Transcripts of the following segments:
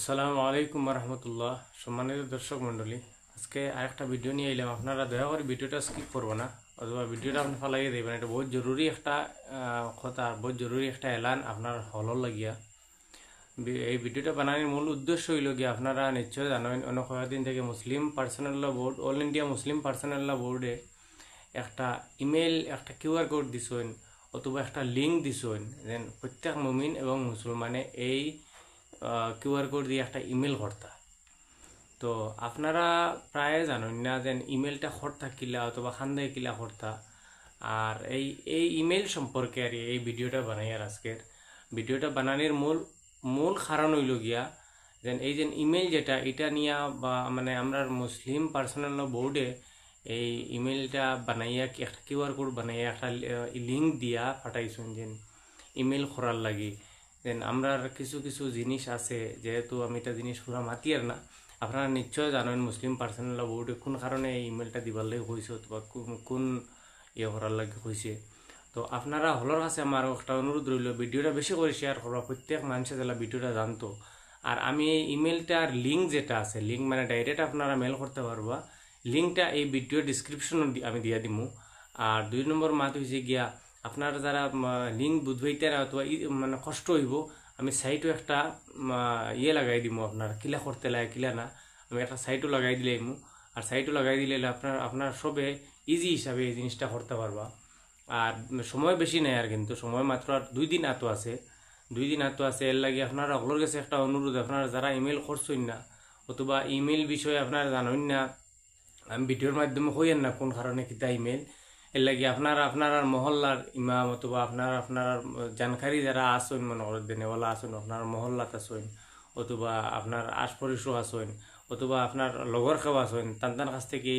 আসসালামু আলাইকুম রহমতুল্লাহ। সম্মানিত দর্শক মণ্ডলী, আজকে আরেকটা ভিডিও নিয়ে এলাম। আপনারা দয়া করে ভিডিওটা স্কিপ করবো না, অথবা ভিডিওটা আপনি ফালাইয়ে দেবেন। এটা বহুত জরুরি একটা কথা, বহুত জরুরি একটা এলান আপনার হলর লাগিয়া। এই ভিডিওটা বানানোর মূল উদ্দেশ্য হইল গিয়ে, আপনারা নিশ্চয় জানেন অনেক কয়েকদিন থেকে Muslim personal law board, all India Muslim personal law বোর্ডে একটা ইমেল, একটা কিউআর কোড দিছেন, অথবা একটা লিঙ্ক দিছেন, যেন প্রত্যেক মুমিন এবং মুসলমানে এই কিউআর কোড দিয়ে একটা ইমেল করতা। তো আপনারা প্রায় জানেন না যে ইমেলটা করতা কিলা, অথবা খান্দায় কিলা করতা। আর এই এই ইমেল সম্পর্কে আর এই ভিডিওটা বানাই। আর আজকের ভিডিওটা বানানোর মূল কারণ হইল গিয়া, যেন এই যে ইমেল যেটা এটা নিয়ে বা মানে আমরা মুসলিম পার্সোনাল বোর্ডে এই ইমেলটা বানাইয়া একটা কিউআর কোড বানাইয়া একটা লিঙ্ক দিয়া পাঠাইছেন যে ইমেল করার লাগি। দেন আমরা কিছু কিছু জিনিস আছে, যেহেতু আমি এটা জিনিস পুরা মাতিয়ার না, আপনারা নিশ্চয় জানেন মুসলিম পার্সোনাল বোর্ডে কোন কারণে এই ইমেলটা দিবার লাগে হয়েছে, অথবা কোন ইয়ে করার লাগে হয়েছে। তো আপনারা হলর কাছে আমার একটা অনুরোধ রইল, ভিডিওটা বেশি করে শেয়ার করবা, প্রত্যেক মানুষের যারা ভিডিওটা জানতো। আর আমি এই ইমেলটার লিঙ্ক যেটা আছে, লিঙ্ক মানে ডাইরেক্ট আপনারা মেল করতে পারবা, লিঙ্কটা এই ভিডিও ডিসক্রিপশন আমি দিয়া দিমু। আর 2 নম্বর মাত হয়েছে গিয়া, আপনারা যারা লিঙ্ক বুঝবাইতে অথবা মানে কষ্ট হইব, আমি সাইটও একটা ইয়ে লাগাই দিব, আপনার কিলা করতে লাগে কিলা না, আমি একটা সাইটও লাগাই দিলে এমু। আর সাইটও লাগাই দিলে আপনার সবে ইজি হিসাবে এই জিনিসটা করতে পারবা। আর সময় বেশি নেই, আর কিন্তু সময় মাত্র আর 2 দিন আতো আছে, 2 দিন আতো আছে। এর লাগে আপনারা ওগুলোর কাছে একটা অনুরোধ, আপনারা যারা ইমেল করছেন না, অথবা ইমেল বিষয়ে আপনারা জানেন না, আমি ভিডিওর মাধ্যমে হইয়েন না কোন কারণে কিতা ইমেল। এর লাগে আপনারা আপনার মহল্লার ইমাম, অথবা আপনার জানকারি যারা আসেন, মনে করেন দেনেওয়ালা আসেন, আপনার মহল্লাত আসেন, অথবা আপনার আশপরিশও আসেন, অথবা আপনার লগর কেউ আসেন, তার কাছ থেকে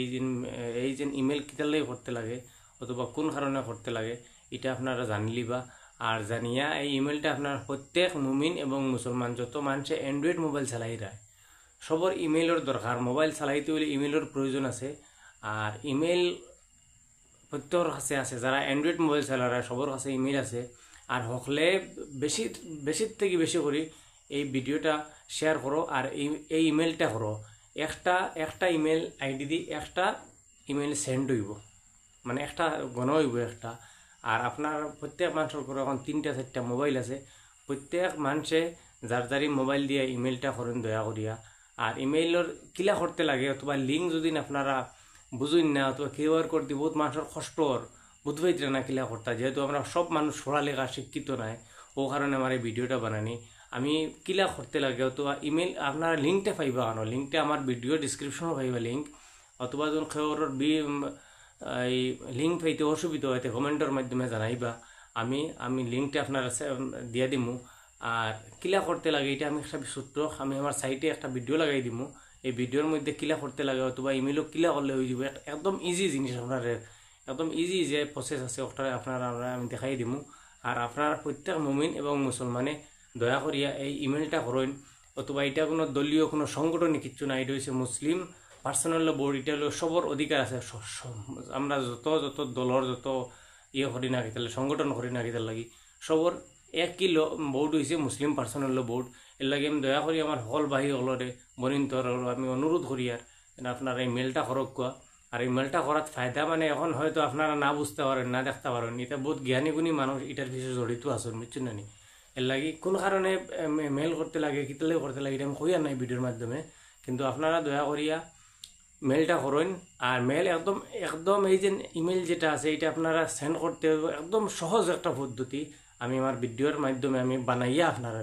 এই যে ইমেল কিতার লাগে করতে লাগে, অথবা কোন কারণে করতে লাগে, এটা আপনারা জানিলিবা। আর জানিয়া এই ইমেলটা আপনার প্রত্যেক মুমিন এবং মুসলমান যত মানুষে অ্যান্ড্রয়েড মোবাইল চালাই রায়, সবর ইমেইলের দরকার। মোবাইল চালাইতে হলে ইমেইলের প্রয়োজন আছে। আর ইমেইল প্রত্যেকের কাছে আছে, যারা অ্যান্ড্রয়েড মোবাইল চালারা সবার কাছে ইমেইল আছে। আর হকলে বেশির থেকে বেশি করে এই ভিডিওটা শেয়ার করো, আর এই ইমেলটা করো। একটা ইমেল আইডি দিয়ে একটা ইমেল সেন্ড হইব, মানে একটা গণ হইব একটা। আর আপনার প্রত্যেক মানুষের ঘরে এখন 3টা-4টা মোবাইল আছে, প্রত্যেক মানুষে যার মোবাইল দিয়ে ইমেলটা করেন দয়া করিয়া। আর ইমেইলের কিলা করতে লাগে, অথবা লিঙ্ক যদি আপনারা বুঝুন না, অথবা কিউআর কোড দিয়ে বহুত মানুষের কষ্টর বুঝবাইতে না কিলা করতা, যেহেতু আমরা সব মানুষ পড়ালেখা শিক্ষিত নাই, ও কারণে আমার এই ভিডিওটা বানানি। আমি কিলা করতে লাগে, অথবা ইমেল আপনারা লিঙ্কটা পাইবা কেন, লিঙ্কটা আমার ভিডিও ডিসক্রিপশনও পাইবা লিঙ্ক। অথবা যখন খেওয়ার এই লিঙ্ক পাইতে অসুবিধা হইতে কমেন্টের মাধ্যমে জানাইবা, আমি লিঙ্কটা আপনার দিয়া দিমু। আর কিলা করতে লাগে এটা আমি একটা সূত্র আমি আমার সাইটে একটা ভিডিও লাগাই দিমু। এই ভিডিওর মধ্যে কিলা করতে লাগে, অথবা ইমেলও কিলা করলে হয়ে যাব, একদম ইজি জিনিস, আপনার একদম ইজি যে প্রসেস আছে ওটা আপনারা আমি দেখাই দিমু। আর আপনারা প্রত্যেক মুমিন এবং মুসলমানে দয়া করিয়া এই ইমেলটা করেন। অথবা এটা কোনো দলীয় কোনো সংগঠনই কিচ্ছু না, এটা হচ্ছে মুসলিম পার্সোনাল বোর্ড। এটা হলো সবর অধিকার আছে, আমরা যত দলর যত ইয়ে করি না কি, সংগঠন করি না কি, লাগি সবর একই বোর্ড হয়েছে মুসলিম পার্সোনাল বোর্ড। এর লাগে আমি দয়া করি আমার হল বাহি হলরে বনিন্তর আমি অনুরোধ করি আর আপনারা এই মেলটা করক কোয়া। আর এই মেলটা করার ফায়দা মানে এখন হয়তো আপনারা না বুঝতে পারেন, না দেখতে পারেন, এটা বহুত জ্ঞানী গুণী মানুষ এটার পিছিয়ে জড়িত আছেন, বুঝছেন না নি। এর লাগে কোন কারণে মেল করতে লাগে, কিতালে করতে লাগে, এটা আমি কইয়া নাই ভিডিওর মাধ্যমে। কিন্তু আপনারা দয়া করিয়া মেলটা করেন। আর মেল একদম এই যে ইমেল যেটা আছে এটা আপনারা সেন্ড করতে হবে, একদম সহজ একটা পদ্ধতি আমি আমার ভিডিওর মাধ্যমে আমি বানাইয়া আপনারা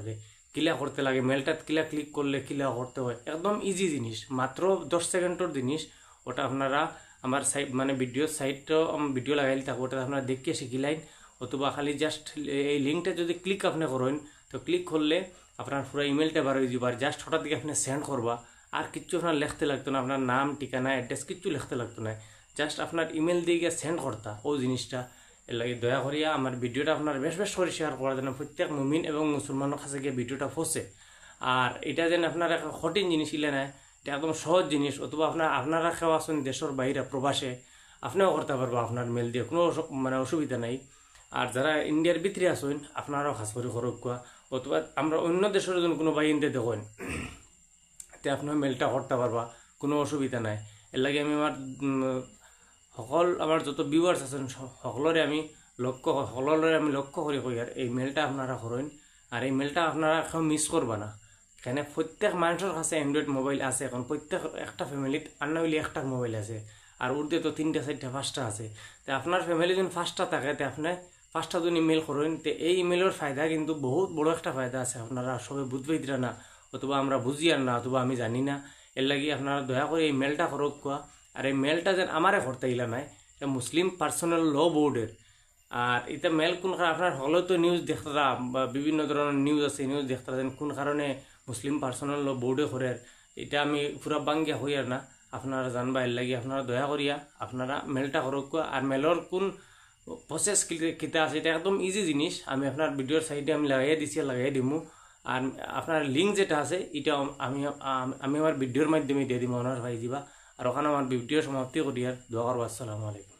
কিলা করতে লাগে, মেলটাত কিলা ক্লিক করলে কিলা করতে হয়, একদম ইজি জিনিস, মাত্র 10 সেকেন্ডের জিনিস। ওটা আপনারা আমার সাইট মানে ভিডিওর সাইটও ভিডিও লাগাইলে থাকবো, ওটা আপনারা দেখে শিখিলাইন। অথবা খালি জাস্ট এই লিঙ্কটা যদি ক্লিক আপনি করেন, তো ক্লিক করলে আপনার পুরো ইমেলটা বার হয়ে যাবে। আর জাস্ট হঠাৎ দিকে আপনি সেন্ড করবা, আর কিচ্ছু আপনার লিখতে লাগতো না, আপনার নাম ঠিকানা অ্যাড্রেস কিচ্ছু লিখতে লাগতো না, জাস্ট আপনার ইমেল দিয়ে গিয়ে সেন্ড করতা ও জিনিসটা। এর লাগে দয়া করিয়া আমার ভিডিওটা আপনার বেশ করে শেয়ার করা যেন প্রত্যেক মুমিন এবং মুসলমানের কাছে গিয়ে ভিডিওটা পৌঁছে। আর এটা যেন আপনার একটা কঠিন জিনিস ইলে না, এটা একদম সহজ জিনিস। অথবা আপনারা কেউ আসুন দেশের বাইরে প্রবাসে, আপনিও করতে পারবো আপনার মেল দিয়ে, কোনো মানে অসুবিধা নাই। আর যারা ইন্ডিয়ার ভিতরে আসুন আপনারাও খাস করে করক কোয়া। অথবা আমরা অন্য দেশের জন্য কোনো বাইন্দে দেখেন তে আপনার মেলটা করতে পারবা, কোনো অসুবিধা নাই। এর লাগে আমি আমার সকল আমার যত ভিউয়ার্স আছেন সকলরে আমি লক্ষ্য করি কই আর এই মেলটা আপনারা করেন। আর এই মেলটা আপনারা এখন মিস করবা না, এখানে প্রত্যেক মানুষের কাছে অ্যান্ড্রয়েড মোবাইল আছে। এখন প্রত্যেক একটা ফ্যামিলিত আর না হইলে একটা মোবাইল আছে, আর উর্দে তো 3টা 4টা 5টা আছে। তো আপনার ফ্যামিলি যদি 5টা থাকে, তো আপনি 5টা যদি ইমেল করেন, তো এই ইমেলের ফায়দা কিন্তু বহুত বড় একটা ফায়দা আছে। আপনারা সবাই বুঝবেই দিরা না, অথবা আমরা বুঝি আর না, অথবা আমি জানি না। এর লাগি আপনারা দয়া করে এই মেলটা করক কোয়া। আর এই মেলটা যেন আমারে করতে ইলা নাই, এটা মুসলিম পার্সোনাল ল বোর্ডের। আর এটা মেল কোন আপনার হলেও তো নিউজ দেখতারা বা বিভিন্ন ধরনের নিউজ আছে, নিউজ দেখতারা যেন কোন কারণে মুসলিম পার্সোনাল ল বোর্ডে করে। এটা আমি পুরা বাঙ্গিয়া হই আর না, আপনারা জানবা। এর লাগি আপনারা দয়া করিয়া আপনারা মেলটা করক। আর মেলর কোন প্রসেস কিতা আছে, এটা একদম ইজি জিনিস। আমি আপনার ভিডিওর সাইডে আমি লাগাই দিমু। আর আপনার লিঙ্ক যেটা আছে এটা আমি আমার ভিডিওর মাধ্যমে দিয়ে দিব, ওনার ভাই দিবা। আর ওখানে আমার ভিডিও সমাপ্তি করি। আর দোয়া করবো। আসসালামু আলাইকুম।